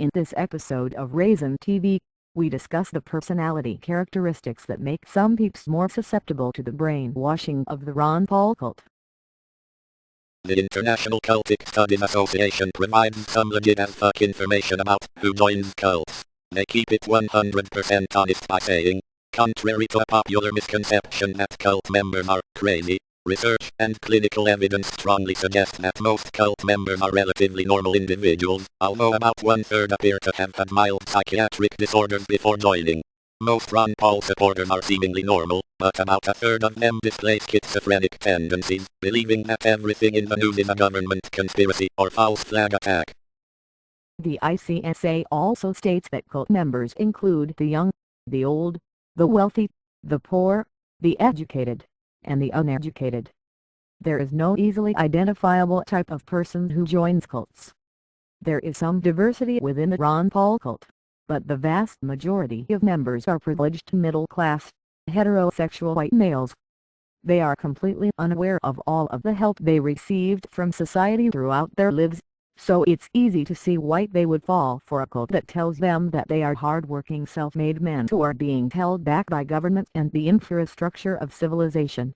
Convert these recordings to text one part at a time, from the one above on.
In this episode of Raisin TV, we discuss the personality characteristics that make some peeps more susceptible to the brainwashing of the Ron Paul cult. The International Cultic Studies Association provides some legit as fuck information about who joins cults. They keep it 100% honest by saying, contrary to a popular misconception that cult members are crazy, research and clinical evidence strongly suggest that most cult members are relatively normal individuals, although about 1/3 appear to have had mild psychiatric disorders before joining. Most Ron Paul supporters are seemingly normal, but about 1/3 of them display schizophrenic tendencies, believing that everything in the news is a government conspiracy or false flag attack. The ICSA also states that cult members include the young, the old, the wealthy, the poor, the educated, and the uneducated. There is no easily identifiable type of person who joins cults. There is some diversity within the Ron Paul cult, but the vast majority of members are privileged middle-class, heterosexual white males. They are completely unaware of all of the help they received from society throughout their lives, so it's easy to see why they would fall for a cult that tells them that they are hard-working self-made men who are being held back by government and the infrastructure of civilization.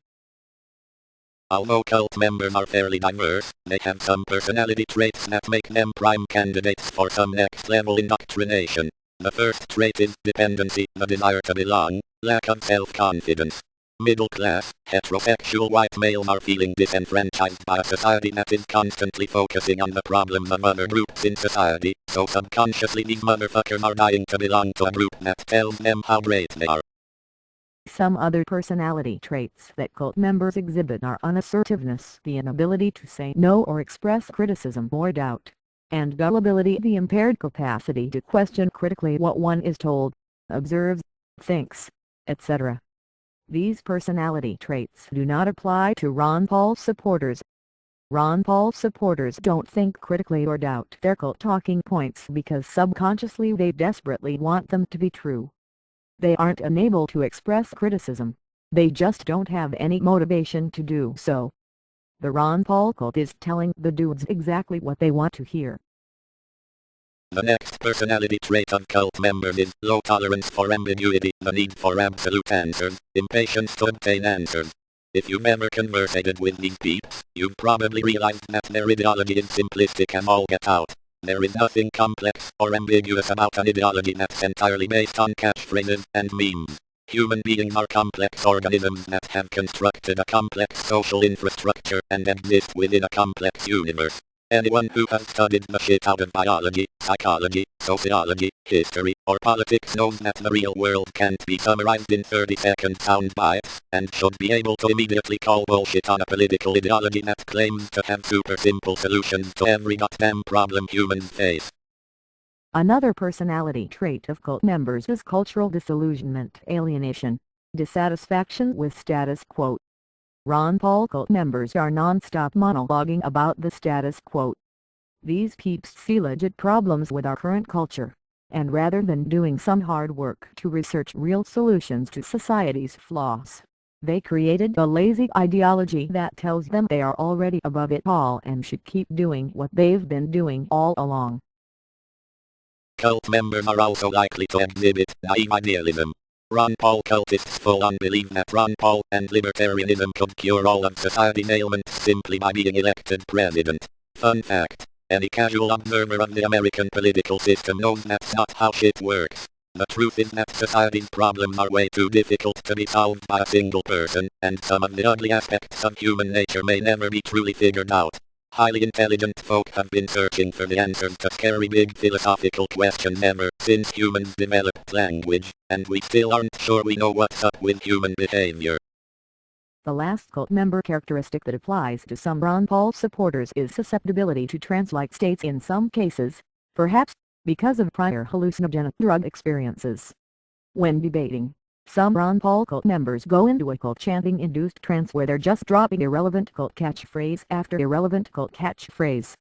Although cult members are fairly diverse, they have some personality traits that make them prime candidates for some next-level indoctrination. The first trait is dependency, the desire to belong, lack of self-confidence. Middle-class, heterosexual white males are feeling disenfranchised by a society that is constantly focusing on the problems of other groups in society, so subconsciously these motherfuckers are dying to belong to a group that tells them how great they are. Some other personality traits that cult members exhibit are unassertiveness, the inability to say no or express criticism or doubt, and gullibility, the impaired capacity to question critically what one is told, observes, thinks, etc. These personality traits do not apply to Ron Paul supporters. Ron Paul supporters don't think critically or doubt their cult talking points because subconsciously they desperately want them to be true. They aren't unable to express criticism, they just don't have any motivation to do so. The Ron Paul cult is telling the dudes exactly what they want to hear. The next personality trait of cult members is low tolerance for ambiguity, the need for absolute answers, impatience to obtain answers. If you've ever conversated with these peeps, you've probably realized that their ideology is simplistic as all get out. There is nothing complex or ambiguous about an ideology that's entirely based on catchphrases and memes. Human beings are complex organisms that have constructed a complex social infrastructure and exist within a complex universe. Anyone who has studied the shit out of biology, psychology, sociology, history, or politics knows that the real world can't be summarized in 30-second sound bites, and should be able to immediately call bullshit on a political ideology that claims to have super simple solutions to every goddamn problem humans face. Another personality trait of cult members is cultural disillusionment, alienation, dissatisfaction with status quo. Ron Paul cult members are non-stop monologuing about the status quo. These peeps see legit problems with our current culture, and rather than doing some hard work to research real solutions to society's flaws, they created a lazy ideology that tells them they are already above it all and should keep doing what they've been doing all along. Cult members are also likely to exhibit naive idealism. Ron Paul cultists full-on believe that Ron Paul and libertarianism could cure all of society's ailments simply by being elected president. Fun fact, any casual observer of the American political system knows that's not how shit works. The truth is that society's problems are way too difficult to be solved by a single person, and some of the ugly aspects of human nature may never be truly figured out. Highly intelligent folk have been searching for the answers to scary big philosophical questions ever since humans developed language, and we still aren't sure we know what's up with human behavior. The last cult member characteristic that applies to some Ron Paul supporters is susceptibility to trance-like states in some cases, perhaps because of prior hallucinogenic drug experiences. When debating, some Ron Paul cult members go into a cult chanting-induced trance where they're just dropping irrelevant cult catchphrase after irrelevant cult catchphrase.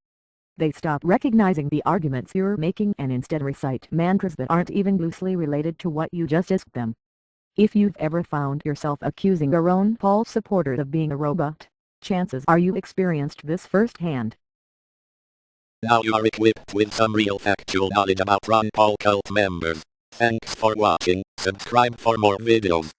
They stop recognizing the arguments you're making and instead recite mantras that aren't even loosely related to what you just asked them. If you've ever found yourself accusing a Ron Paul supporter of being a robot, chances are you experienced this firsthand. Now you are equipped with some real factual knowledge about Ron Paul cult members. Thanks for watching, subscribe for more videos.